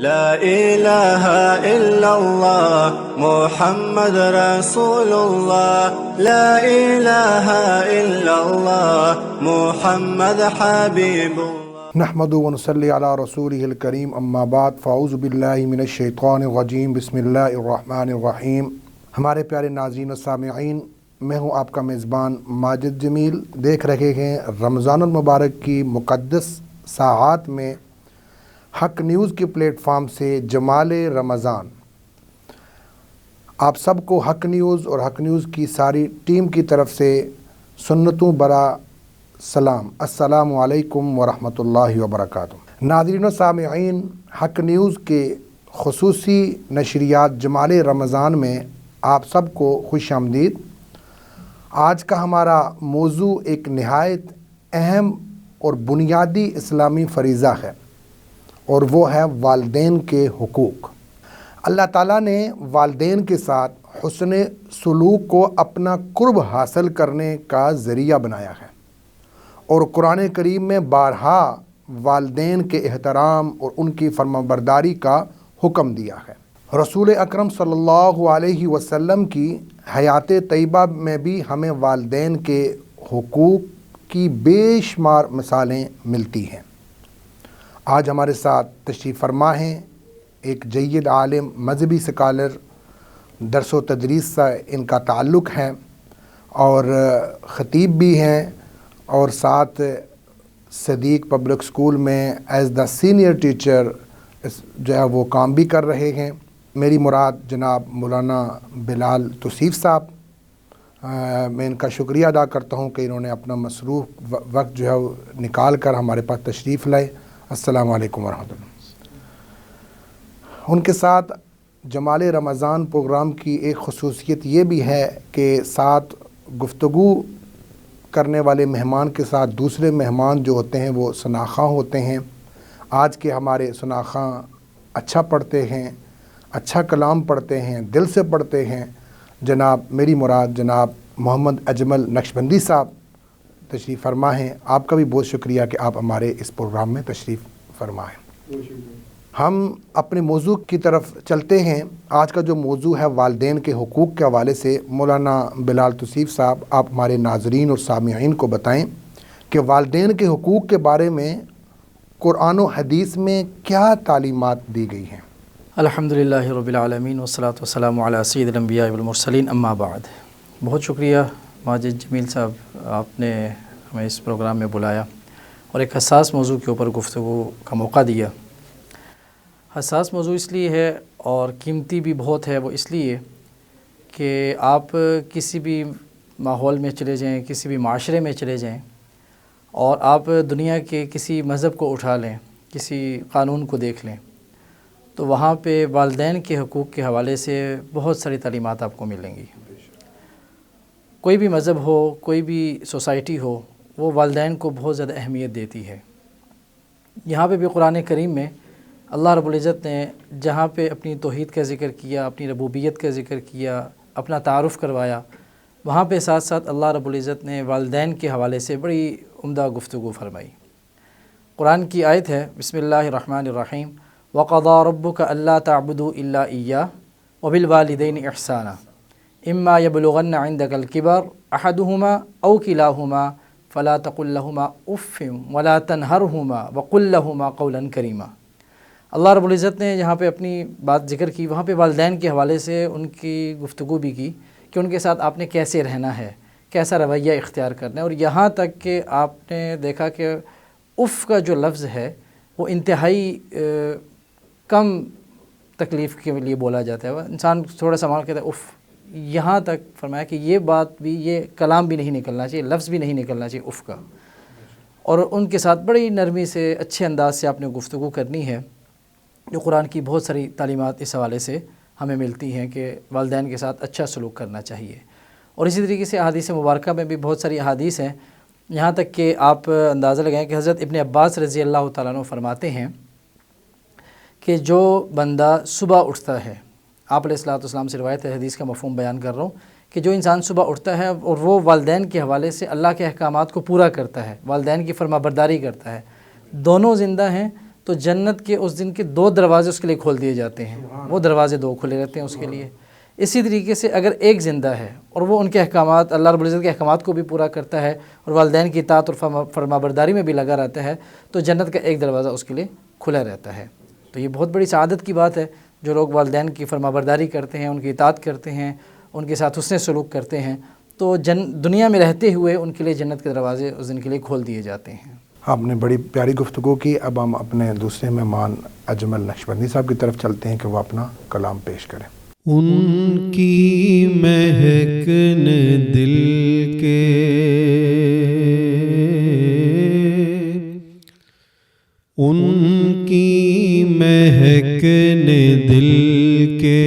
لا الہ الا اللہ محمد رسول اللہ، لا الہ الا اللہ محمد حبیب اللہ۔ نحمد و نصلی علی رسولہ الکریم، اما بعد، فاعوذ باللہ من الشیطان الرجیم، بسم اللہ الرحمن الرحیم۔ ہمارے پیارے ناظرین و سامعین، میں ہوں آپ کا میزبان ماجد جمیل۔ دیکھ رہے ہیں رمضان المبارک کی مقدس ساعات میں حق نیوز کے پلیٹ فارم سے جمال رمضان۔ آپ سب کو حق نیوز اور حق نیوز کی ساری ٹیم کی طرف سے سنتوں برا سلام، السلام علیکم ورحمۃ اللہ وبرکاتہ۔ ناظرین و سامعین، حق نیوز کے خصوصی نشریات جمال رمضان میں آپ سب کو خوش آمدید۔ آج کا ہمارا موضوع ایک نہایت اہم اور بنیادی اسلامی فریضہ ہے، اور وہ ہے والدین کے حقوق۔ اللہ تعالیٰ نے والدین کے ساتھ حسن سلوک کو اپنا قرب حاصل کرنے کا ذریعہ بنایا ہے، اور قرآن کریم میں بارہا والدین کے احترام اور ان کی فرمانبرداری کا حکم دیا ہے۔ رسول اکرم صلی اللہ علیہ وسلم کی حیات طیبہ میں بھی ہمیں والدین کے حقوق کی بے شمار مثالیں ملتی ہیں۔ آج ہمارے ساتھ تشریف فرما ہیں ایک جید عالم، مذہبی سکالر، درس و تدریس سے ان کا تعلق ہے، اور خطیب بھی ہیں، اور ساتھ صدیق پبلک اسکول میں ایز دا سینئر ٹیچر جو ہے وہ کام بھی کر رہے ہیں۔ میری مراد جناب مولانا بلال توصیف صاحب، میں ان کا شکریہ ادا کرتا ہوں کہ انہوں نے اپنا مصروف وقت جو ہے وہ نکال کر ہمارے پاس تشریف لائے۔ السلام علیکم ورحمۃ اللہ۔ ان کے ساتھ جمال رمضان پروگرام کی ایک خصوصیت یہ بھی ہے کہ ساتھ گفتگو کرنے والے مہمان کے ساتھ دوسرے مہمان جو ہوتے ہیں وہ شناخواں ہوتے ہیں۔ آج کے ہمارے شناخواں اچھا پڑھتے ہیں، اچھا کلام پڑھتے ہیں، دل سے پڑھتے ہیں۔ جناب میری مراد جناب محمد اجمل نقشبندی صاحب تشریف فرما ہیں۔ آپ کا بھی بہت شکریہ کہ آپ ہمارے اس پروگرام میں تشریف فرما ہیں۔ ہم اپنے موضوع کی طرف چلتے ہیں۔ آج کا جو موضوع ہے والدین کے حقوق کے حوالے سے، مولانا بلال توصیف صاحب آپ ہمارے ناظرین اور سامعین کو بتائیں کہ والدین کے حقوق کے بارے میں قرآن و حدیث میں کیا تعلیمات دی گئی ہیں۔ الحمدللہ رب العالمین والصلاۃ والسلام علی سید الانبیاء والمرسلین، اما بعد۔ بہت شکریہ ماجد جمیل صاحب، آپ نے ہمیں اس پروگرام میں بلایا اور ایک حساس موضوع کے اوپر گفتگو کا موقع دیا۔ حساس موضوع اس لیے ہے اور قیمتی بھی بہت ہے، وہ اس لیے کہ آپ کسی بھی ماحول میں چلے جائیں، کسی بھی معاشرے میں چلے جائیں، اور آپ دنیا کے کسی مذہب کو اٹھا لیں، کسی قانون کو دیکھ لیں، تو وہاں پہ والدین کے حقوق کے حوالے سے بہت ساری تعلیمات آپ کو ملیں گی۔ کوئی بھی مذہب ہو، کوئی بھی سوسائٹی ہو، وہ والدین کو بہت زیادہ اہمیت دیتی ہے۔ یہاں پہ بھی قرآن کریم میں اللہ رب العزت نے جہاں پہ اپنی توحید کا ذکر کیا، اپنی ربوبیت کا ذکر کیا، اپنا تعارف کروایا، وہاں پہ ساتھ ساتھ اللہ رب العزت نے والدین کے حوالے سے بڑی عمدہ گفتگو فرمائی۔ قرآن کی آیت ہے، بسم اللہ الرحمن الرحیم، وَقَضَىٰ رَبُّكَ أَلَّا تَعْبُدُوا إِلَّا إِيَّاهُ وَبِالْوَالِدَيْنِ إِحْسَانًا إِمَّا يَبْلُغَنَّ عِندَكَ الْكِبَرَ أَحَدُهُمَا أَوْ كِلَاهُمَا فَلَا تَقُل لَّهُمَا أُفٍّ وَلَا تَنْهَرْهُمَا وَقُل لَّهُمَا قَوْلًا كَرِيمًا۔ اللہ رب العزت نے جہاں پہ اپنی بات ذکر کی، وہاں پہ والدین کے حوالے سے ان کی گفتگو بھی کی کہ ان کے ساتھ آپ نے کیسے رہنا ہے، کیسا رویہ اختیار کرنا ہے، اور یہاں تک کہ آپ نے دیکھا کہ اف کا جو لفظ ہے وہ انتہائی کم تکلیف کے لیے بولا جاتا ہے۔ انسان تھوڑا سا مان کہتا ہے اف، یہاں تک فرمایا کہ یہ بات بھی، یہ کلام بھی نہیں نکلنا چاہیے، لفظ بھی نہیں نکلنا چاہیے اف کا، اور ان کے ساتھ بڑی نرمی سے، اچھے انداز سے آپ نے گفتگو کرنی ہے۔ جو قرآن کی بہت ساری تعلیمات اس حوالے سے ہمیں ملتی ہیں کہ والدین کے ساتھ اچھا سلوک کرنا چاہیے۔ اور اسی طریقے سے احادیث مبارکہ میں بھی بہت ساری احادیث ہیں، یہاں تک کہ آپ اندازہ لگائیں کہ حضرت ابن عباس رضی اللہ تعالیٰ عنہ فرماتے ہیں کہ جو بندہ صبح اٹھتا ہے، آپ علیہ الصلوۃ والسلام سے روایت ہے، حدیث کا مفہوم بیان کر رہا ہوں، کہ جو انسان صبح اٹھتا ہے اور وہ والدین کے حوالے سے اللہ کے احکامات کو پورا کرتا ہے، والدین کی فرما برداری کرتا ہے، دونوں زندہ ہیں، تو جنت کے اس دن کے 2 دروازے اس کے لیے کھول دیے جاتے ہیں، وہ دروازے 2 کھلے رہتے ہیں اس کے لیے۔ اسی طریقے سے اگر ایک زندہ ہے اور وہ ان کے احکامات، اللہ رب العزت کے احکامات کو بھی پورا کرتا ہے اور والدین کی اطاعت اور فرمانبرداری میں بھی لگا رہتا ہے، تو جنت کا ایک دروازہ اس کے لیے کھلا رہتا ہے۔ تو یہ بہت بڑی سعادت کی بات ہے، جو لوگ والدین کی فرمانبرداری کرتے ہیں، ان کی اطاعت کرتے ہیں، ان کے ساتھ حسن سلوک کرتے ہیں، تو دنیا میں رہتے ہوئے ان کے لیے جنت کے دروازے اس دن کے لیے کھول دیے جاتے ہیں۔ آپ نے بڑی پیاری گفتگو کی۔ اب ہم اپنے دوسرے مہمان اجمل نقشبندی صاحب کی طرف چلتے ہیں کہ وہ اپنا کلام پیش کریں۔ ان کی مہک نے دل کے ان کی مہک نے دل کے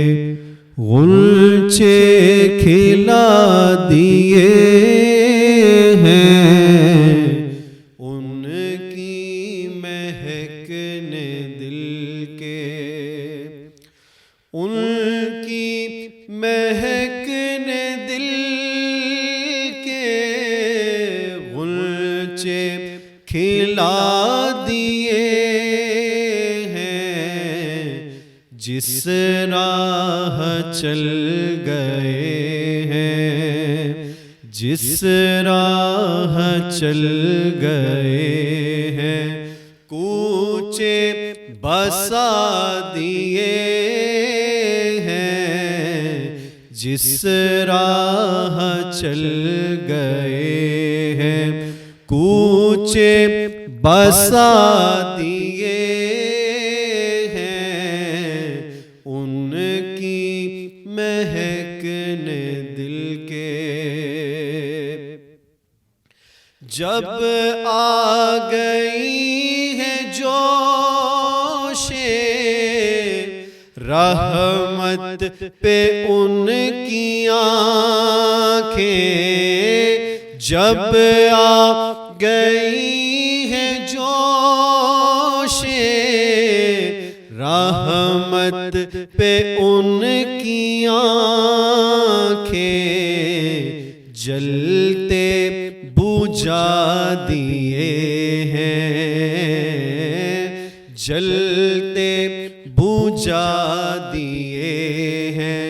غنچے کھلا دیے ہیں، ان کی مہک نے دل کے ان کی مہک نے دل کے غنچے کھلا دیے ہیں، جس راہ چل گئے ہیں، جس راہ چل گئے ہیں، کوچے بسا دیے ہیں، جس راہ چل گئے ہیں، کوچے بسا دیے ہیں، ان کی مہک نے دل کے۔ جب آ گئی ہے جوش رحمت پہ ان کی آنکھیں، جب آ گئی ہے جوش رحمت پہ ان کی آنکھیں، جلتے بجھا دیے ہیں، جلتے بجھا دیے ہیں،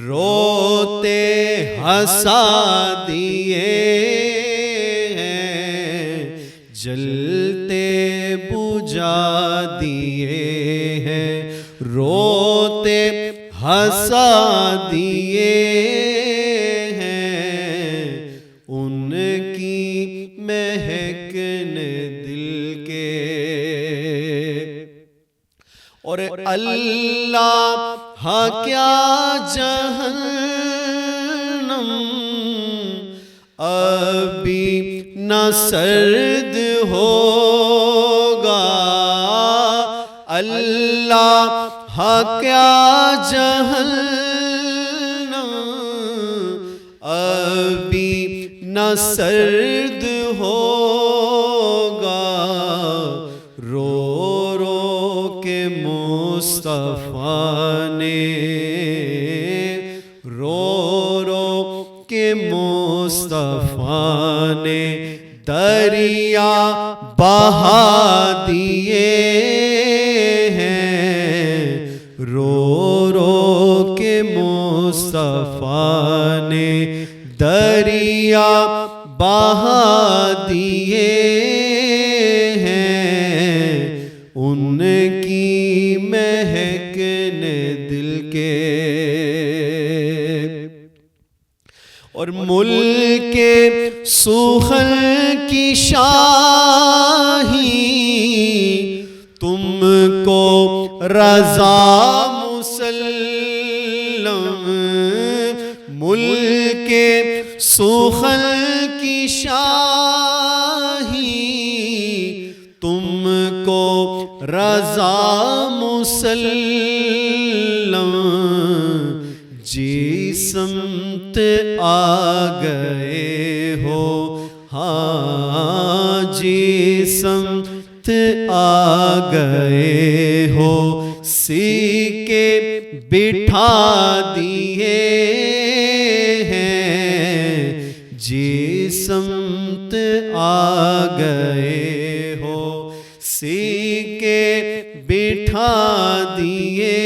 روتے ہنسا دیے ہیں، جلتے بجھا دیے ہیں، روتے ہنسا دیے ہیں، ان کی مہک نے دل کے۔ اور اللہ ہاں کیا جہنم ابھی نہ سرد ہوگا، اللہ ہاں کیا جہنم ابھی نہ سرد ہوگا، رو رو کے مصطفیٰ نے، رو رو کے مصطفیٰ نے دریا بہا دیے ہیں، رو رو کے مصطفیٰ نے دریا بہا دیے ہیں، ان کی مہک نے دل کے۔ اور ملک سخن کی شاہی تم کو رضا مسلم، ملک سخن کی شاہی تم کو رضا مسلم، جی سمت آ گئے ہو، ہاں جی سمت آ گئے ہو، سیکے بٹھا دیے ہیں، جی سمت آ گئے ہو، سیکے دیے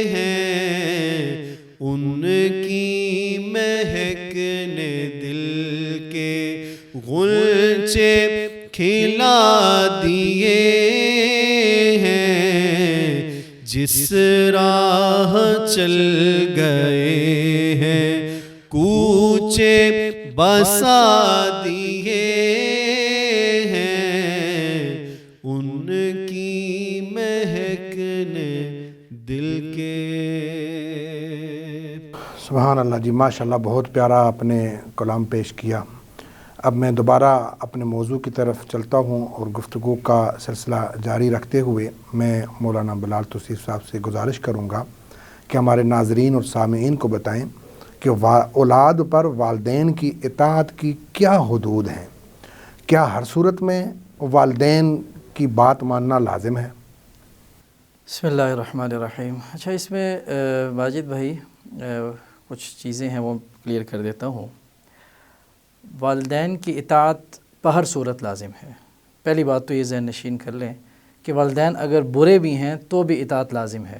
ہیں، ان کی مہک نے دل کے غنچے کھلا دیے ہیں، جس راہ چل گئے ہیں کوچے بسا دیے ہیں، ان کی مہک نے دل کے۔ سبحان اللہ جی، ماشاءاللہ بہت پیارا آپ نے کلام پیش کیا۔ اب میں دوبارہ اپنے موضوع کی طرف چلتا ہوں اور گفتگو کا سلسلہ جاری رکھتے ہوئے میں مولانا بلال توصیف صاحب سے گزارش کروں گا کہ ہمارے ناظرین اور سامعین کو بتائیں کہ اولاد پر والدین کی اطاعت کی کیا حدود ہیں؟ کیا ہر صورت میں والدین کی بات ماننا لازم ہے؟ بسم اللہ الرحمن الرحیم۔ اچھا، اس میں واجد بھائی کچھ چیزیں ہیں وہ کلیئر کر دیتا ہوں۔ والدین کی اطاعت بہر صورت لازم ہے۔ پہلی بات تو یہ ذہن نشین کر لیں کہ والدین اگر برے بھی ہیں تو بھی اطاعت لازم ہے۔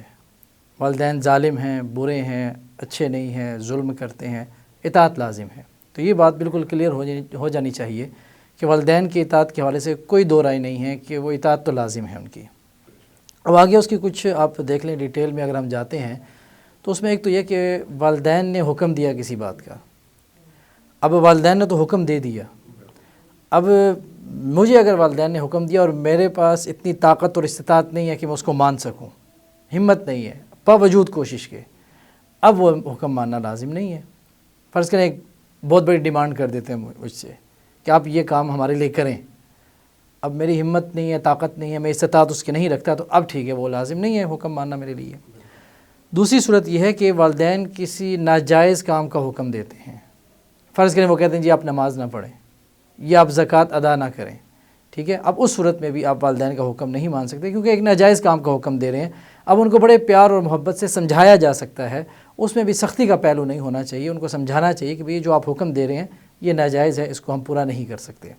والدین ظالم ہیں، برے ہیں، اچھے نہیں ہیں، ظلم کرتے ہیں، اطاعت لازم ہے۔ تو یہ بات بالکل کلیئر ہو جانی چاہیے کہ والدین کی اطاعت کے حوالے سے کوئی دو رائے نہیں ہے کہ وہ اطاعت تو لازم ہے ان کی۔ اب آگے اس کی کچھ آپ دیکھ لیں ڈیٹیل میں اگر ہم جاتے ہیں تو اس میں ایک تو یہ کہ والدین نے حکم دیا کسی بات کا، اب والدین نے تو حکم دے دیا، اب مجھے اگر والدین نے حکم دیا اور میرے پاس اتنی طاقت اور استطاعت نہیں ہے کہ میں اس کو مان سکوں، ہمت نہیں ہے باوجود کوشش کے، اب وہ حکم ماننا لازم نہیں ہے۔ فرض کریں ایک بہت بڑی ڈیمانڈ کر دیتے ہیں مجھ سے کہ آپ یہ کام ہمارے لیے کریں، اب میری ہمت نہیں ہے، طاقت نہیں ہے، میں استطاعت اس کی نہیں رکھتا، تو اب ٹھیک ہے، وہ لازم نہیں ہے حکم ماننا میرے لیے۔ دوسری صورت یہ ہے کہ والدین کسی ناجائز کام کا حکم دیتے ہیں۔ فرض کریں وہ کہتے ہیں جی آپ نماز نہ پڑھیں یا آپ زکوٰۃ ادا نہ کریں، ٹھیک ہے، اب اس صورت میں بھی آپ والدین کا حکم نہیں مان سکتے کیونکہ ایک ناجائز کام کا حکم دے رہے ہیں۔ اب ان کو بڑے پیار اور محبت سے سمجھایا جا سکتا ہے، اس میں بھی سختی کا پہلو نہیں ہونا چاہیے، ان کو سمجھانا چاہیے کہ بھئی جو آپ حکم دے رہے ہیں یہ ناجائز ہے، اس کو ہم پورا نہیں کر سکتے۔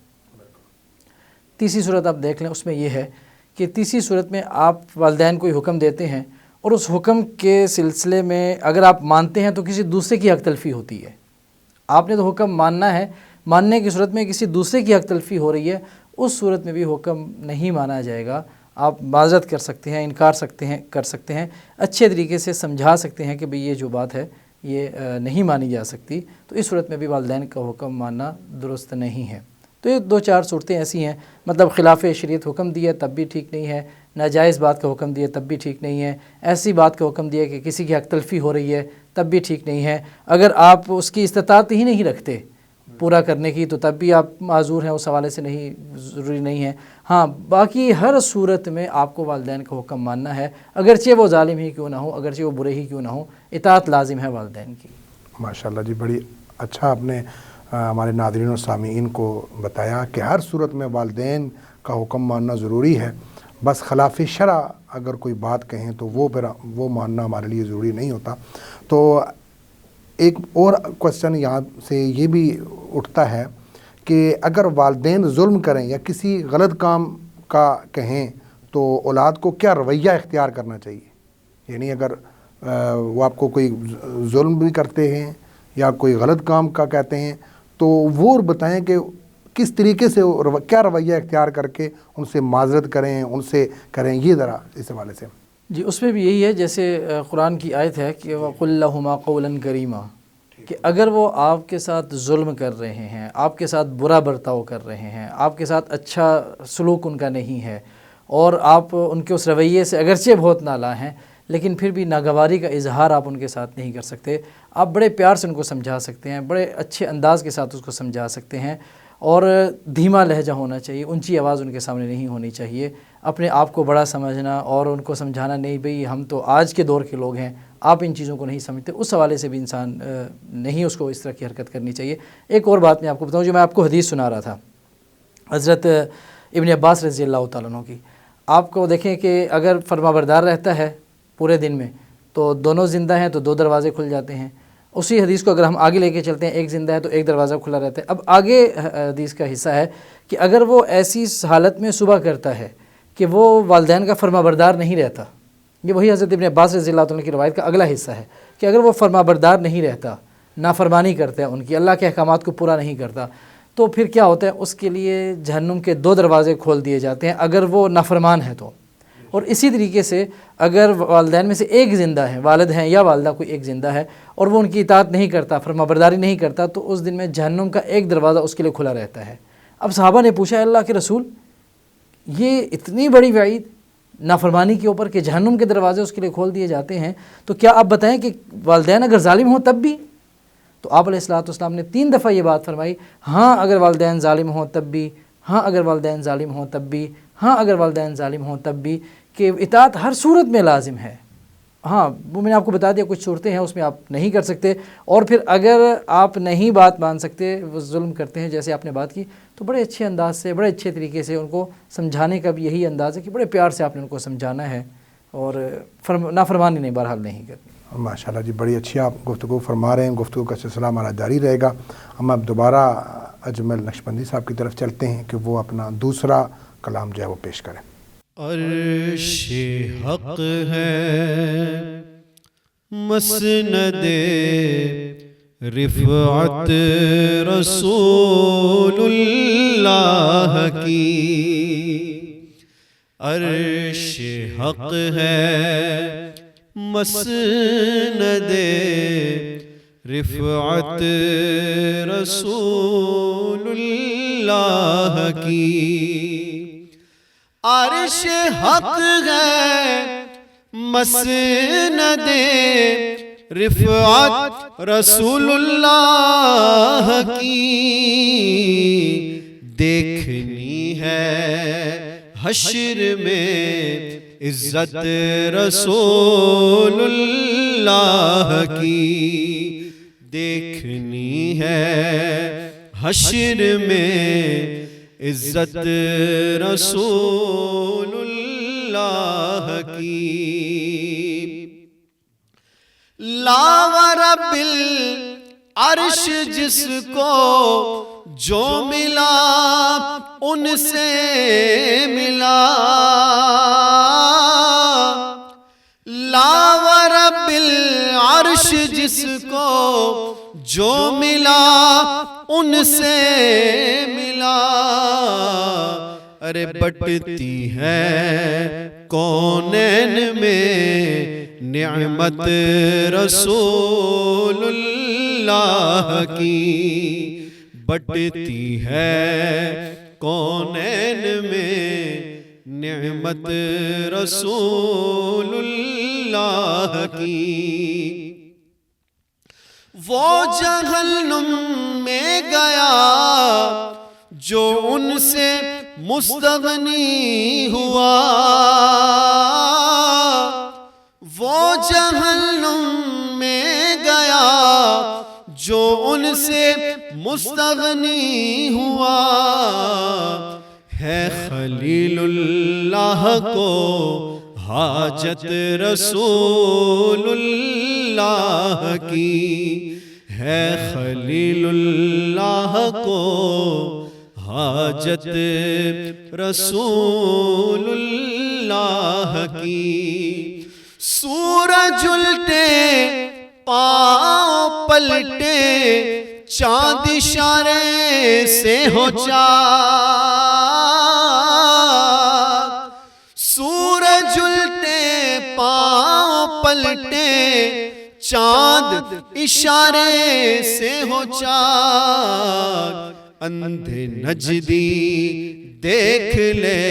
تیسری صورت آپ دیکھ لیں، اس میں یہ ہے کہ تیسری صورت میں آپ والدین کو حکم دیتے ہیں اور اس حکم کے سلسلے میں اگر آپ مانتے ہیں تو کسی دوسرے کی حق تلفی ہوتی ہے۔ آپ نے تو حکم ماننا ہے، ماننے کی صورت میں کسی دوسرے کی حق تلفی ہو رہی ہے، اس صورت میں بھی حکم نہیں مانا جائے گا۔ آپ معذرت کر سکتے ہیں، انکار کر سکتے ہیں، اچھے طریقے سے سمجھا سکتے ہیں کہ بھئی یہ جو بات ہے یہ نہیں مانی جا سکتی، تو اس صورت میں بھی والدین کا حکم ماننا درست نہیں ہے۔ تو یہ دو چار صورتیں ایسی ہیں، مطلب خلاف شریعت حکم دیا تب بھی ٹھیک نہیں ہے، ناجائز بات کا حکم دیا تب بھی ٹھیک نہیں ہے، ایسی بات کا حکم دیا کہ کسی کی حق تلفی ہو رہی ہے تب بھی ٹھیک نہیں ہے، اگر آپ اس کی استطاعت ہی نہیں رکھتے پورا کرنے کی تو تب بھی آپ معذور ہیں، اس حوالے سے نہیں، ضروری نہیں ہے۔ ہاں، باقی ہر صورت میں آپ کو والدین کا حکم ماننا ہے، اگرچہ وہ ظالم ہی کیوں نہ ہو، اگرچہ وہ برے ہی کیوں نہ ہو، اطاعت لازم ہے والدین کی۔ ماشاءاللہ جی، بڑی اچھا آپ نے ہمارے ناظرین اور سامعین کو بتایا کہ ہر صورت میں والدین کا حکم ماننا ضروری ہے، بس خلاف شرع اگر کوئی بات کہیں تو وہ ماننا ہمارے لیے ضروری نہیں ہوتا۔ تو ایک اور کوسچن یہاں سے یہ بھی اٹھتا ہے کہ اگر والدین ظلم کریں یا کسی غلط کام کا کہیں تو اولاد کو کیا رویہ اختیار کرنا چاہیے؟ یعنی اگر وہ آپ کو کوئی ظلم بھی کرتے ہیں یا کوئی غلط کام کا کہتے ہیں تو وہ بتائیں کہ کس طریقے سے کیا رویہ اختیار کر کے ان سے معذرت کریں، ان سے کریں، یہ ذرا اس حوالے سے۔ جی، اس میں بھی یہی ہے جیسے قرآن کی آیت ہے کہ وَقُلْ لَهُمَا قَوْلًا كَرِيمًا، کہ اگر وہ آپ کے ساتھ ظلم کر رہے ہیں، آپ کے ساتھ برا برتاؤ کر رہے ہیں، آپ کے ساتھ اچھا سلوک ان کا نہیں ہے اور آپ ان کے اس رویے سے اگرچہ بہت نالاں ہیں لیکن پھر بھی ناگواری کا اظہار آپ ان کے ساتھ نہیں کر سکتے، آپ بڑے پیار سے ان کو سمجھا سکتے ہیں، بڑے اچھے انداز کے ساتھ اس کو سمجھا سکتے ہیں، اور دھیما لہجہ ہونا چاہیے، اونچی آواز ان کے سامنے نہیں ہونی چاہیے، اپنے آپ کو بڑا سمجھنا اور ان کو سمجھانا نہیں بھئی ہم تو آج کے دور کے لوگ ہیں، آپ ان چیزوں کو نہیں سمجھتے، اس حوالے سے بھی انسان نہیں اس کو اس طرح کی حرکت کرنی چاہیے۔ ایک اور بات میں آپ کو بتاؤں، جو میں آپ کو حدیث سنا رہا تھا حضرت ابن عباس رضی اللہ تعالیٰ عنہ کی، آپ کو دیکھیں کہ اگر فرما بردار رہتا ہے پورے دن میں تو دونوں زندہ ہیں تو 2 دروازے کھل جاتے ہیں، اسی حدیث کو اگر ہم آگے لے کے چلتے ہیں، ایک زندہ ہے تو 1 دروازہ کھلا رہتا ہے۔ اب آگے حدیث کا حصہ ہے کہ اگر وہ ایسی حالت میں صبح کرتا ہے کہ وہ والدین کا فرما بردار نہیں رہتا، یہ وہی حضرت ابن عباس رضی اللہ عنہ کی روایت کا اگلا حصہ ہے کہ اگر وہ فرما بردار نہیں رہتا، نافرمانی کرتا ہے ان کی، اللہ کے احکامات کو پورا نہیں کرتا، تو پھر کیا ہوتا ہے، اس کے لیے جہنم کے 2 دروازے کھول دیے جاتے ہیں اگر وہ نافرمان ہے تو۔ اور اسی طریقے سے اگر والدین میں سے ایک زندہ ہے، والد ہیں یا والدہ کوئی ایک زندہ ہے، اور وہ ان کی اطاعت نہیں کرتا، فرما برداری نہیں کرتا، تو اس دن میں جہنم کا ایک دروازہ اس کے لیے کھلا رہتا ہے۔ اب صحابہ نے پوچھا اللہ کے رسول، یہ اتنی بڑی وعید نافرمانی کے اوپر کہ جہنم کے دروازے اس کے لیے کھول دیے جاتے ہیں، تو کیا آپ بتائیں کہ والدین اگر ظالم ہوں تب بھی؟ تو آپ علیہ السلام نے 3 دفعہ یہ بات فرمائی، ہاں اگر والدین ظالم ہوں تب بھی، ہاں اگر والدین ظالم ہوں تب بھی، ہاں اگر والدین ظالم ہوں تب بھی، کہ اطاعت ہر صورت میں لازم ہے۔ ہاں وہ میں نے آپ کو بتا دیا کچھ صورتیں ہیں اس میں آپ نہیں کر سکتے، اور پھر اگر آپ نہیں بات مان سکتے، وہ ظلم کرتے ہیں جیسے آپ نے بات کی، تو بڑے اچھے انداز سے، بڑے اچھے طریقے سے ان کو سمجھانے کا بھی یہی انداز ہے کہ بڑے پیار سے آپ نے ان کو سمجھانا ہے، اور نافرمانی نہیں بہرحال نہیں کرنی۔ ماشاءاللہ جی، بڑی اچھی آپ گفتگو فرما رہے ہیں، گفتگو کا سلسلہ ہمارا جاری رہے گا۔ ہم اب دوبارہ اجمل نقشبندی صاحب کی طرف چلتے ہیں کہ وہ اپنا دوسرا کلام جو ہے وہ پیش کریں۔ عرش حق ہے مسند رفعت رسول اللہ کی، عرش حق ہے مسند رفعت رسول اللہ کی، عرش حق ہے مسند رفعت رسول اللہ کی، دیکھنی ہے حشر میں عزت رسول اللہ کی، دیکھنی ہے حشر میں عزت رسول اللہ کی، لا ورب العرش جس کو جو ملا ان سے ملا، لا ورب العرش جس کو جو ملا ان سے ملا، ارے بٹتی ہے کونین میں نعمت رسول اللہ کی، بٹتی ہے کونین میں نعمت رسول اللہ کی، وہ جہنم میں گیا جو ان سے مستغنی ہوا، وہ جہنم میں گیا جو ان سے مستغنی ہوا، ہے خلیل اللہ کو حاجت رسول اللہ کی، ہے خلیل اللہ کو حاجت رسول اللہ کی، سورج الٹے پاؤں پلٹے چاند اشارے سے ہو چاک، سورج الٹے پاؤں پلٹے چاند اشارے سے ہو چاک، اندھے نجدی دیکھ لے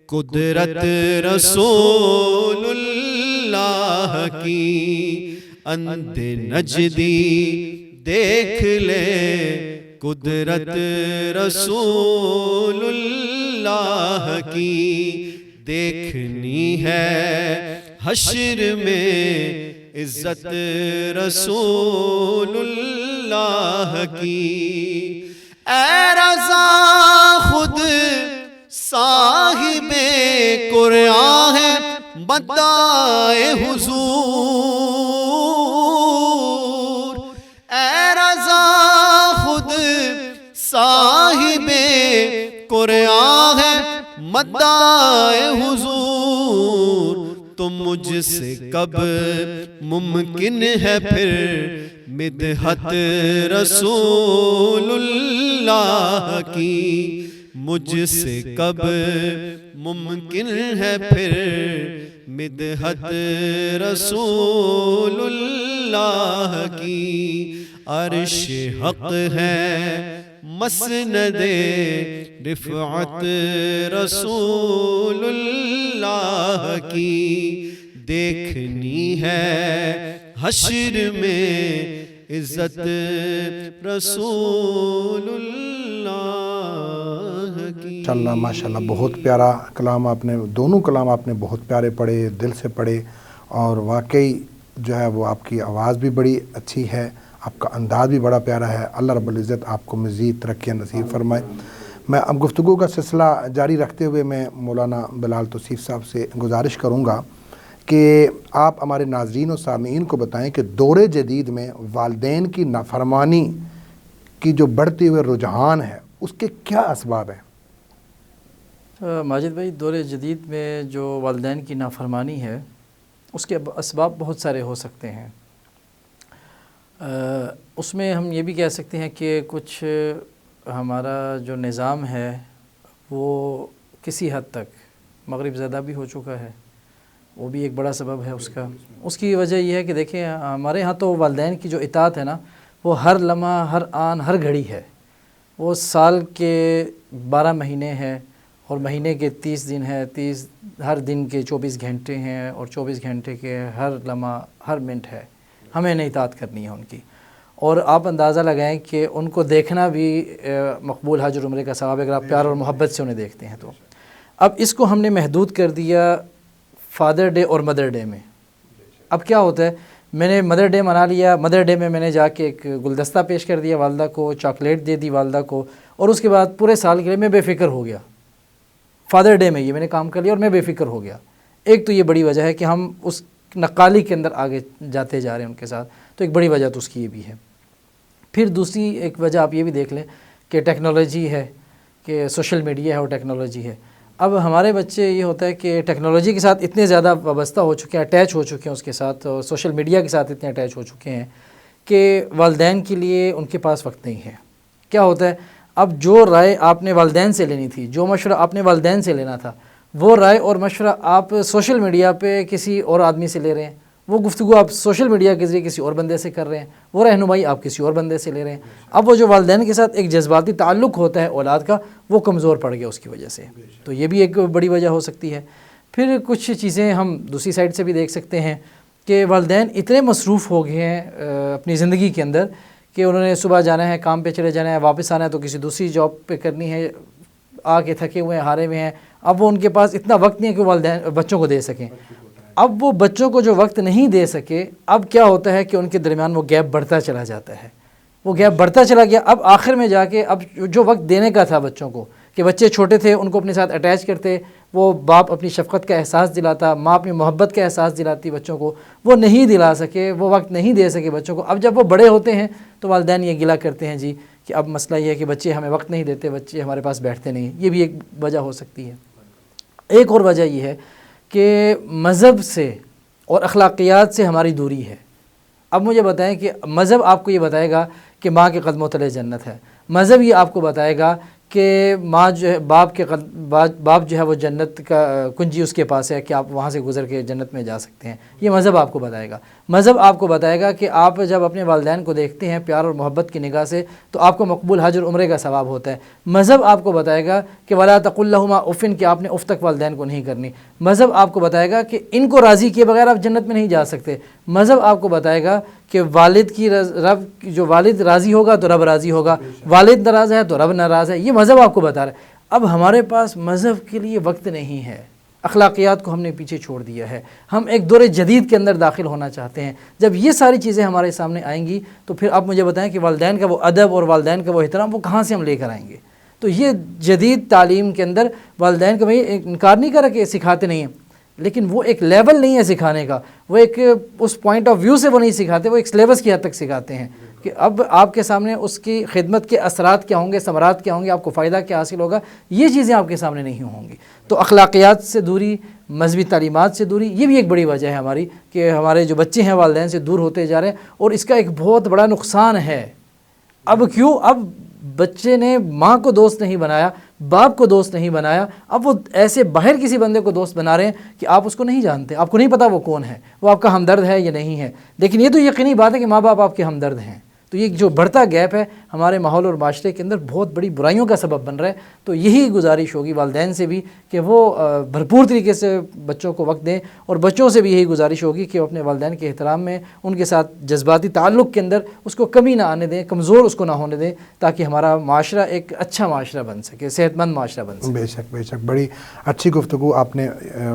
قدرت رسول اللہ کی، اندھے نجدی دیکھ لے قدرت رسول اللہ کی، دیکھنی ہے حشر میں عزت رسول اللہ کی، اے رضا خود صاحب قرآن ہے مدعائے حضور، اے رضا خود صاحب قرآن ہے مدعائے حضور، تو مجھ سے کب ممکن ہے پھر مدحت رسول اللہ کی، مجھ سے کب ممکن ہے پھر مدحت رسول اللہ کی۔ عرش حق ہے مسند رفعت رسول اللہ کی، دیکھنی ہے حشر میں عزت رسول اللہ کی۔ انشاءاللہ ماشاءاللہ بہت پیارا کلام آپ نے، دونوں کلام آپ نے بہت پیارے پڑھے، دل سے پڑھے، اور واقعی جو ہے وہ آپ کی آواز بھی بڑی اچھی ہے، آپ کا انداز بھی بڑا پیارا ہے۔ اللہ رب العزت آپ کو مزید ترقی نصیب فرمائے۔ میں اب گفتگو کا سلسلہ جاری رکھتے ہوئے میں مولانا بلال توصیف صاحب سے گزارش کروں گا کہ آپ ہمارے ناظرین و سامعین کو بتائیں کہ دور جدید میں والدین کی نافرمانی کی جو بڑھتے ہوئے رجحان ہے اس کے کیا اسباب ہیں؟ ماجد بھائی، دور جدید میں جو والدین کی نافرمانی ہے اس کے اسباب بہت سارے ہو سکتے ہیں۔ اس میں ہم یہ بھی کہہ سکتے ہیں کہ کچھ ہمارا جو نظام ہے وہ کسی حد تک مغرب زدہ بھی ہو چکا ہے، وہ بھی ایک بڑا سبب ہے اس کا۔ اس کی وجہ یہ ہے کہ دیکھیں ہمارے ہاں تو والدین کی جو اطاعت ہے نا وہ ہر لمحہ، ہر آن، ہر گھڑی ہے۔ وہ سال کے 12 مہینے ہیں اور مہینے کے 30 دن ہے، ہر دن کے 24 گھنٹے ہیں، اور 24 گھنٹے کے ہر لمحہ، ہر منٹ ہے، ہمیں نہیں اطاعت کرنی ہے ان کی۔ اور آپ اندازہ لگائیں کہ ان کو دیکھنا بھی مقبول حج اور عمرے کا ثواب ہے اگر آپ پیار اور محبت سے انہیں دیکھتے ہیں تو۔ اب اس کو ہم نے محدود کر دیا فادر ڈے اور مدر ڈے میں۔ اب کیا ہوتا ہے، میں نے مدر ڈے منا لیا، مدر ڈے میں نے جا کے ایک گلدستہ پیش کر دیا والدہ کو، چاکلیٹ دے دی والدہ کو، اور اس کے بعد پورے سال کے لیے میں بے فکر ہو گیا۔ فادر ڈے میں یہ میں نے کام کر لیا اور میں بے فکر ہو گیا۔ ایک تو یہ بڑی وجہ ہے کہ ہم اس نقالی کے اندر آگے جاتے جا رہے ہیں ان کے ساتھ، تو ایک بڑی وجہ تو اس کی یہ بھی ہے۔ پھر دوسری ایک وجہ آپ یہ بھی دیکھ لیں کہ ٹیکنالوجی ہے، کہ سوشل میڈیا ہے اور ٹیکنالوجی ہے۔ اب ہمارے بچے یہ ہوتا ہے کہ ٹیکنالوجی کے ساتھ اتنے زیادہ وابستہ ہو چکے ہیں، اٹیچ ہو چکے ہیں اس کے ساتھ، اور سوشل میڈیا کے ساتھ اتنے اٹیچ ہو چکے ہیں کہ والدین کے لیے ان کے پاس وقت نہیں ہے۔ کیا ہوتا ہے، اب جو رائے آپ نے والدین سے لینی تھی، جو مشورہ آپ نے والدین سے لینا تھا، وہ رائے اور مشورہ آپ سوشل میڈیا پہ کسی اور آدمی سے لے رہے ہیں، وہ گفتگو آپ سوشل میڈیا کے ذریعے کسی اور بندے سے کر رہے ہیں، وہ رہنمائی آپ کسی اور بندے سے لے رہے ہیں۔ اب وہ جو والدین کے ساتھ ایک جذباتی تعلق ہوتا ہے اولاد کا، وہ کمزور پڑ گیا اس کی وجہ سے، تو یہ بھی ایک بڑی وجہ ہو سکتی ہے۔ پھر کچھ چیزیں ہم دوسری سائڈ سے بھی دیکھ سکتے ہیں کہ والدین اتنے مصروف ہو گئے ہیں اپنی زندگی کے اندر کہ انہوں نے صبح جانا ہے، کام پہ چلے جانا ہے، واپس آنا ہے تو کسی دوسری جاب پہ کرنی ہے، آ کے تھکے ہوئے ہیں، ہارے ہوئے ہیں۔ اب وہ ان کے پاس اتنا وقت نہیں ہے کہ والدین بچوں کو دے سکیں۔ اب وہ بچوں کو جو وقت نہیں دے سکے، اب کیا ہوتا ہے کہ ان کے درمیان وہ گیپ بڑھتا چلا جاتا ہے، وہ گیپ بڑھتا چلا گیا۔ اب آخر میں جا کے اب جو وقت دینے کا تھا بچوں کو، کہ بچے چھوٹے تھے ان کو اپنے ساتھ اٹیچ کرتے، وہ باپ اپنی شفقت کا احساس دلاتا، ماں اپنی محبت کا احساس دلاتی بچوں کو، وہ نہیں دلا سکے، وہ وقت نہیں دے سکے بچوں کو۔ اب جب وہ بڑے ہوتے ہیں تو والدین یہ گلہ کرتے ہیں جی کہ اب مسئلہ یہ ہے کہ بچے ہمیں وقت نہیں دیتے، بچے ہمارے پاس بیٹھتے نہیں۔ یہ بھی ایک وجہ ہو سکتی ہے۔ ایک اور وجہ یہ ہے کہ مذہب سے اور اخلاقیات سے ہماری دوری ہے۔ اب مجھے بتائیں کہ مذہب آپ کو یہ بتائے گا کہ ماں کے قدموں تلے جنت ہے، مذہب یہ آپ کو بتائے گا کہ ماں جو ہے باپ جو ہے وہ جنت کا کنجی اس کے پاس ہے کہ آپ وہاں سے گزر کے جنت میں جا سکتے ہیں، یہ مذہب آپ کو بتائے گا۔ مذہب آپ کو بتائے گا کہ آپ جب اپنے والدین کو دیکھتے ہیں پیار اور محبت کی نگاہ سے تو آپ کو مقبول حج اور عمرے کا ثواب ہوتا ہے۔ مذہب آپ کو بتائے گا کہ ولا تقل لہما اف، کہ آپ نے اف تک والدین کو نہیں کرنی۔ مذہب آپ کو بتائے گا کہ ان کو راضی کیے بغیر آپ جنت میں نہیں جا سکتے۔ مذہب آپ کو بتائے گا کہ والد کی رب جو والد راضی ہوگا تو رب راضی ہوگا، والد ناراض ہے تو رب ناراض ہے، یہ مذہب آپ کو بتا رہا ہے۔ اب ہمارے پاس مذہب کے لیے وقت نہیں ہے، اخلاقیات کو ہم نے پیچھے چھوڑ دیا ہے، ہم ایک دور جدید کے اندر داخل ہونا چاہتے ہیں۔ جب یہ ساری چیزیں ہمارے سامنے آئیں گی تو پھر آپ مجھے بتائیں کہ والدین کا وہ ادب اور والدین کا وہ احترام وہ کہاں سے ہم لے کر آئیں گے؟ تو یہ جدید تعلیم کے اندر والدین کا میں انکار نہیں کر رہا کہ سکھاتے نہیں ہیں، لیکن وہ ایک لیول نہیں ہے سکھانے کا، وہ ایک اس پوائنٹ آف ویو سے وہ نہیں سکھاتے، وہ ایک سلیبس کی حد تک سکھاتے ہیں کہ اب آپ کے سامنے اس کی خدمت کے اثرات کیا ہوں گے، ثمرات کیا ہوں گے، آپ کو فائدہ کیا حاصل ہوگا، یہ چیزیں آپ کے سامنے نہیں ہوں گی۔ تو اخلاقیات سے دوری، مذہبی تعلیمات سے دوری، یہ بھی ایک بڑی وجہ ہے ہماری کہ ہمارے جو بچے ہیں والدین سے دور ہوتے جا رہے ہیں، اور اس کا ایک بہت بڑا نقصان ہے۔ اب کیوں؟ اب بچے نے ماں کو دوست نہیں بنایا، باپ کو دوست نہیں بنایا، اب وہ ایسے باہر کسی بندے کو دوست بنا رہے ہیں کہ آپ اس کو نہیں جانتے، آپ کو نہیں پتہ وہ کون ہے، وہ آپ کا ہمدرد ہے یا نہیں ہے۔ لیکن یہ تو یقینی بات ہے کہ ماں باپ آپ کے ہمدرد ہیں۔ تو یہ جو بڑھتا گیپ ہے ہمارے ماحول اور معاشرے کے اندر بہت بڑی برائیوں کا سبب بن رہا ہے۔ تو یہی گزارش ہوگی والدین سے بھی کہ وہ بھرپور طریقے سے بچوں کو وقت دیں، اور بچوں سے بھی یہی گزارش ہوگی کہ وہ اپنے والدین کے احترام میں، ان کے ساتھ جذباتی تعلق کے اندر اس کو کمی نہ آنے دیں، کمزور اس کو نہ ہونے دیں، تاکہ ہمارا معاشرہ ایک اچھا معاشرہ بن سکے، صحت مند معاشرہ بن سکے۔ بے شک بے شک، بڑی اچھی گفتگو آپ نے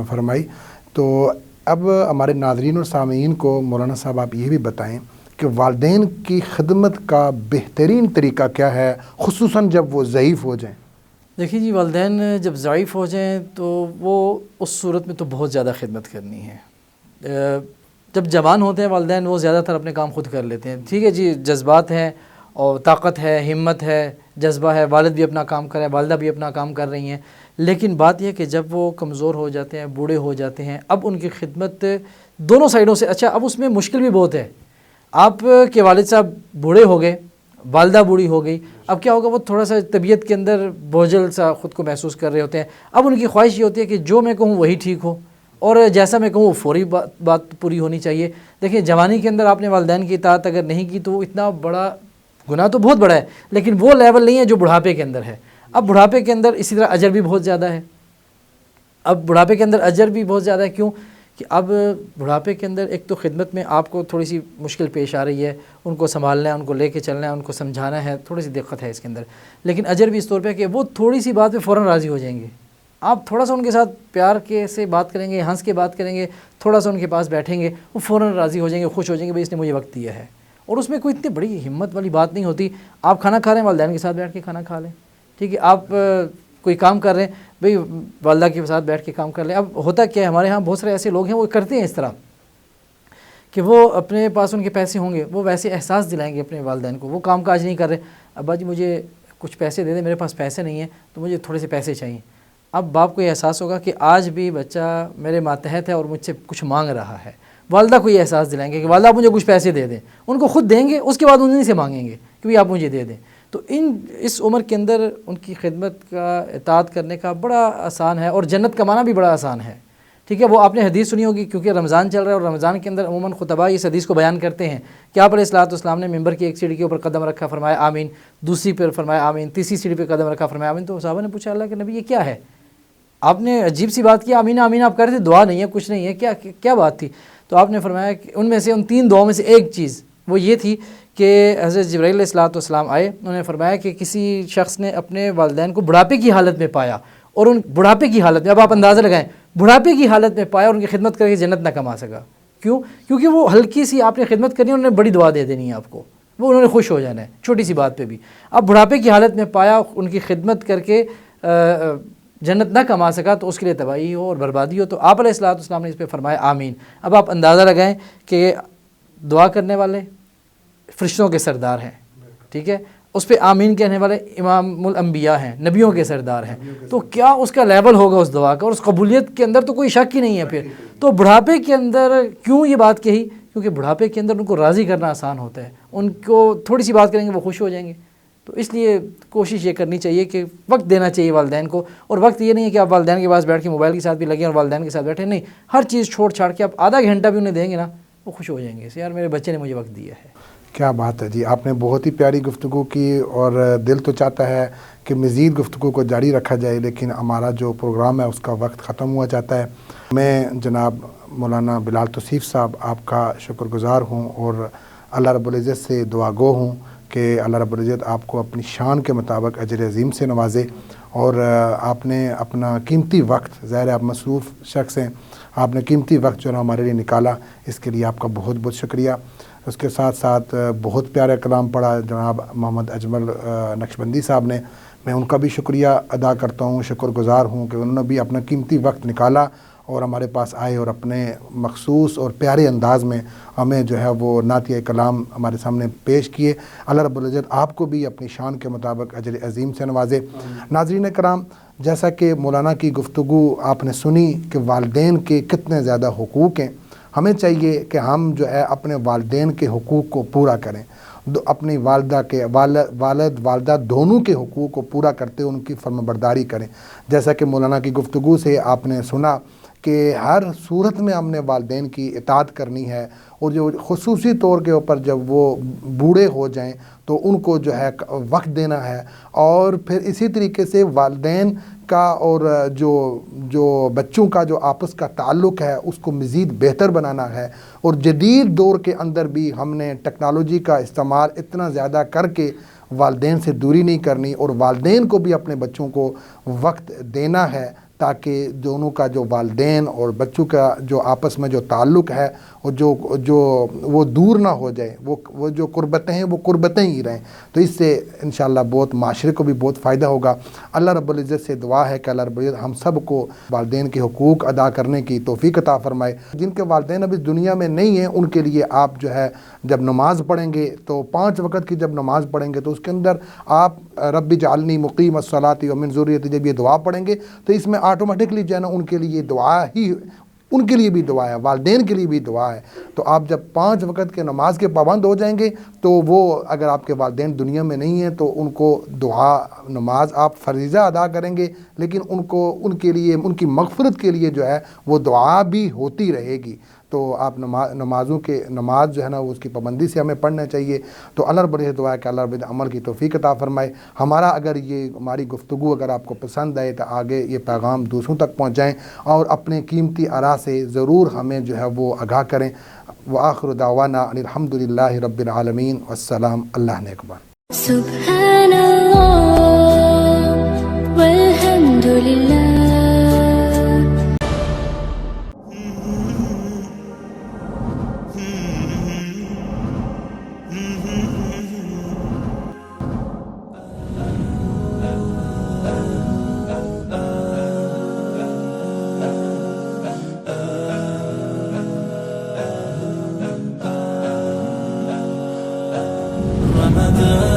فرمائی۔ تو اب ہمارے ناظرین اور سامعین کو مولانا صاحب آپ یہ بھی بتائیں کہ والدین کی خدمت کا بہترین طریقہ کیا ہے، خصوصاً جب وہ ضعیف ہو جائیں؟ دیکھیے جی، والدین جب ضعیف ہو جائیں تو وہ اس صورت میں تو بہت زیادہ خدمت کرنی ہے۔ جب جوان ہوتے ہیں والدین وہ زیادہ تر اپنے کام خود کر لیتے ہیں، ٹھیک ہے جی، جذبات ہیں اور طاقت ہے، ہمت ہے، جذبہ ہے، والد بھی اپنا کام کر رہے ہیں، والدہ بھی اپنا کام کر رہی ہیں، لیکن بات یہ ہے کہ جب وہ کمزور ہو جاتے ہیں، بوڑھے ہو جاتے ہیں، اب ان کی خدمت دونوں سائڈوں سے، اچھا اب اس میں مشکل بھی بہت ہے۔ آپ کے والد صاحب بوڑھے ہو گئے، والدہ بوڑھی ہو گئی، اب کیا ہوگا، وہ تھوڑا سا طبیعت کے اندر بوجھل سا خود کو محسوس کر رہے ہوتے ہیں۔ اب ان کی خواہش یہ ہوتی ہے کہ جو میں کہوں وہی ٹھیک ہو، اور جیسا میں کہوں وہ فوری بات پوری ہونی چاہیے۔ دیکھیں جوانی کے اندر آپ نے والدین کی اطاعت اگر نہیں کی تو اتنا بڑا گناہ تو بہت بڑا ہے، لیکن وہ لیول نہیں ہے جو بڑھاپے کے اندر ہے۔ اب بڑھاپے کے اندر اسی طرح اجر بھی بہت زیادہ ہے، اب بڑھاپے کے اندر اجر بھی بہت زیادہ ہے۔ کیوں کہ اب بڑھاپے کے اندر ایک تو خدمت میں آپ کو تھوڑی سی مشکل پیش آ رہی ہے، ان کو سنبھالنا ہے، ان کو لے کے چلنا ہے، ان کو سمجھانا ہے، تھوڑی سی دقت ہے اس کے اندر، لیکن اجر بھی اس طور پہ کہ وہ تھوڑی سی بات پہ فوراً راضی ہو جائیں گے۔ آپ تھوڑا سا ان کے ساتھ پیار کے سے بات کریں گے، ہنس کے بات کریں گے، تھوڑا سا ان کے پاس بیٹھیں گے، وہ فوراً راضی ہو جائیں گے، خوش ہو جائیں گے، بھئی اس نے مجھے وقت دیا ہے۔ اور اس میں کوئی اتنی بڑی ہمت والی بات نہیں ہوتی، آپ کھانا کھا رہے ہیں والدین کے ساتھ بیٹھ کے کھانا کھا لیں، ٹھیک ہے، آپ کوئی کام کر رہے ہیں بھئی والدہ کے ساتھ بیٹھ کے کام کر لیں۔ اب ہوتا کیا ہے، ہمارے ہاں بہت سارے ایسے لوگ ہیں وہ کرتے ہیں اس طرح کہ وہ اپنے پاس ان کے پیسے ہوں گے، وہ ویسے احساس دلائیں گے اپنے والدین کو، وہ کام کاج نہیں کر رہے، ابا جی مجھے کچھ پیسے دے دیں، میرے پاس پیسے نہیں ہیں تو مجھے تھوڑے سے پیسے چاہیے۔ اب باپ کو یہ احساس ہوگا کہ آج بھی بچہ میرے ماتحت ہے اور مجھ سے کچھ مانگ رہا ہے، والدہ کو یہ احساس دلائیں گے کہ والدہ آپ مجھے کچھ پیسے دے دیں، ان کو خود دیں گے، اس کے بعد انہیں سے مانگیں گے کہ بھئی آپ مجھے دے دیں۔ تو اس عمر کے اندر ان کی خدمت کا اطاعت کرنے کا بڑا آسان ہے، اور جنت کمانا بھی بڑا آسان ہے، ٹھیک ہے۔ وہ آپ نے حدیث سنی ہوگی، کیونکہ رمضان چل رہا ہے اور رمضان کے اندر عموماً خطبہ اس حدیث کو بیان کرتے ہیں کہ آپ علیہ الصلوۃ والسلام نے ممبر کی ایک سیڑھی کے اوپر قدم رکھا، فرمایا آمین، دوسری پر فرمایا آمین، تیسری سیڑھی پہ قدم رکھا، فرمایا آمین۔ تو صحابہ نے پوچھا اللہ کے نبی یہ کیا ہے، آپ نے عجیب سی بات کی، آمین آمین آپ کر رہے تھے، دعا نہیں ہے، کچھ نہیں ہے، کیا بات تھی؟ تو آپ نے فرمایا کہ ان میں سے ان 3 دعاؤں میں سے ایک چیز وہ یہ تھی کہ حضرت جبرائیل علیہ الصلوۃ والسلام آئے، انہوں نے فرمایا کہ کسی شخص نے اپنے والدین کو بڑھاپے کی حالت میں پایا، اور ان بڑھاپے کی حالت میں، اب آپ اندازہ لگائیں، بڑھاپے کی حالت میں پایا اور ان کی خدمت کر کے جنت نہ کما سکا۔ کیوں؟ کیونکہ وہ ہلکی سی آپ نے خدمت کرنی ہے، انہوں نے بڑی دعا دے دینی ہے آپ کو، وہ انہوں نے خوش ہو جانا ہے چھوٹی سی بات پہ بھی۔ اب بڑھاپے کی حالت میں پایا، ان کی خدمت کر کے جنت نہ کما سکا تو اس کے لیے تباہی ہو اور بربادی ہو۔ تو آپ علیہ الصلوۃ والسلام نے اس پہ فرمایا آمین۔ اب آپ اندازہ لگائیں کہ دعا کرنے والے فرشتوں کے سردار ہیں، ٹھیک ہے، اس پہ آمین کہنے والے امام الانبیاء ہیں، نبیوں کے سردار ہیں، تو کیا اس کا لیول ہوگا اس دعا کا، اور اس قبولیت کے اندر تو کوئی شک ہی نہیں ہے پھر۔ تو بڑھاپے کے اندر کیوں یہ بات کہی؟ کیونکہ بڑھاپے کے اندر ان کو راضی کرنا آسان ہوتا ہے، ان کو تھوڑی سی بات کریں گے وہ خوش ہو جائیں گے۔ تو اس لیے کوشش یہ کرنی چاہیے کہ وقت دینا چاہیے والدین کو، اور وقت یہ نہیں ہے کہ آپ والدین کے پاس بیٹھ کے موبائل کے ساتھ بھی لگیں اور والدین کے ساتھ بیٹھیں، نہیں، ہر چیز چھوڑ چھاڑ کے آپ آدھا گھنٹہ بھی انہیں دیں گے نا، وہ خوش ہو جائیں گے، یار میرے بچے نے مجھے وقت دیا ہے۔ کیا بات ہے جی، آپ نے بہت ہی پیاری گفتگو کی، اور دل تو چاہتا ہے کہ مزید گفتگو کو جاری رکھا جائے، لیکن ہمارا جو پروگرام ہے اس کا وقت ختم ہوا جاتا ہے۔ میں جناب مولانا بلال توصیف صاحب آپ کا شکر گزار ہوں، اور اللہ رب العزت سے دعا گو ہوں کہ اللہ رب العزت آپ کو اپنی شان کے مطابق اجر عظیم سے نوازے، اور آپ نے اپنا قیمتی وقت، ظاہر ہے آپ مصروف شخص ہیں، آپ نے قیمتی وقت جو ہے ہمارے لیے نکالا، اس کے لیے آپ کا بہت بہت شکریہ۔ اس کے ساتھ ساتھ بہت پیارا کلام پڑھا جناب محمد اجمل نقشبندی صاحب نے، میں ان کا بھی شکریہ ادا کرتا ہوں، شکر گزار ہوں کہ انہوں نے بھی اپنا قیمتی وقت نکالا اور ہمارے پاس آئے اور اپنے مخصوص اور پیارے انداز میں ہمیں جو ہے وہ نعتیہ کلام ہمارے سامنے پیش کیے۔ اللہ رب العزت آپ کو بھی اپنی شان کے مطابق اجر عظیم سے نوازے۔ ناظرین کرام، جیسا کہ مولانا کی گفتگو آپ نے سنی کہ والدین کے کتنے زیادہ حقوق ہیں، ہمیں چاہیے کہ ہم جو ہے اپنے والدین کے حقوق کو پورا کریں، اپنی والد والدہ دونوں کے حقوق کو پورا کرتے ان کی فرمانبرداری کریں۔ جیسا کہ مولانا کی گفتگو سے آپ نے سنا کہ ہر صورت میں ہم نے والدین کی اطاعت کرنی ہے، اور جو خصوصی طور کے اوپر جب وہ بوڑھے ہو جائیں تو ان کو جو ہے وقت دینا ہے، اور پھر اسی طریقے سے والدین کا اور جو بچوں کا جو آپس کا تعلق ہے اس کو مزید بہتر بنانا ہے۔ اور جدید دور کے اندر بھی ہم نے ٹیکنالوجی کا استعمال اتنا زیادہ کر کے والدین سے دوری نہیں کرنی، اور والدین کو بھی اپنے بچوں کو وقت دینا ہے، تاکہ دونوں کا جو والدین اور بچوں کا جو آپس میں جو تعلق ہے وہ دور نہ ہو جائے، وہ جو قربتیں ہیں وہ قربتیں ہی رہیں۔ تو اس سے انشاءاللہ بہت معاشرے کو بھی بہت فائدہ ہوگا۔ اللہ رب العزت سے دعا ہے کہ اللہ رب العزت ہم سب کو والدین کے حقوق ادا کرنے کی توفیق عطا فرمائے۔ جن کے والدین ابھی دنیا میں نہیں ہیں ان کے لیے آپ جو ہے جب نماز پڑھیں گے تو 5 وقت کی جب نماز پڑھیں گے تو اس کے اندر آپ رب اجعلنی مقیم الصلاۃ ومن ذریتی جب یہ دعا پڑھیں گے تو اس میں آٹومیٹکلی جو ہے نا ان کے لیے دعا ہی، ان کے لیے بھی دعا ہے، والدین کے لیے بھی دعا ہے۔ تو آپ جب 5 وقت کے نماز کے پابند ہو جائیں گے تو وہ اگر آپ کے والدین دنیا میں نہیں ہیں تو ان کو دعا نماز آپ فریضہ ادا کریں گے، لیکن ان کے لیے ان کی مغفرت کے لیے جو ہے وہ دعا بھی ہوتی رہے گی۔ تو آپ نماز جو ہے نا وہ اس کی پابندی سے ہمیں پڑھنا چاہیے۔ تو اللہ رب العزت دعا ہے کہ اللہ رب العزت عمل کی توفیق عطا فرمائے۔ اگر ہماری گفتگو اگر آپ کو پسند آئے تو آگے یہ پیغام دوسروں تک پہنچائیں، اور اپنے قیمتی آراء سے ضرور ہمیں جو ہے وہ آگاہ کریں۔ وآخر دعوانا ان الحمدللہ رب العالمین، والسلام، اللہ نگہبان۔ سبحان اللہ والحمد للہ۔ رمضان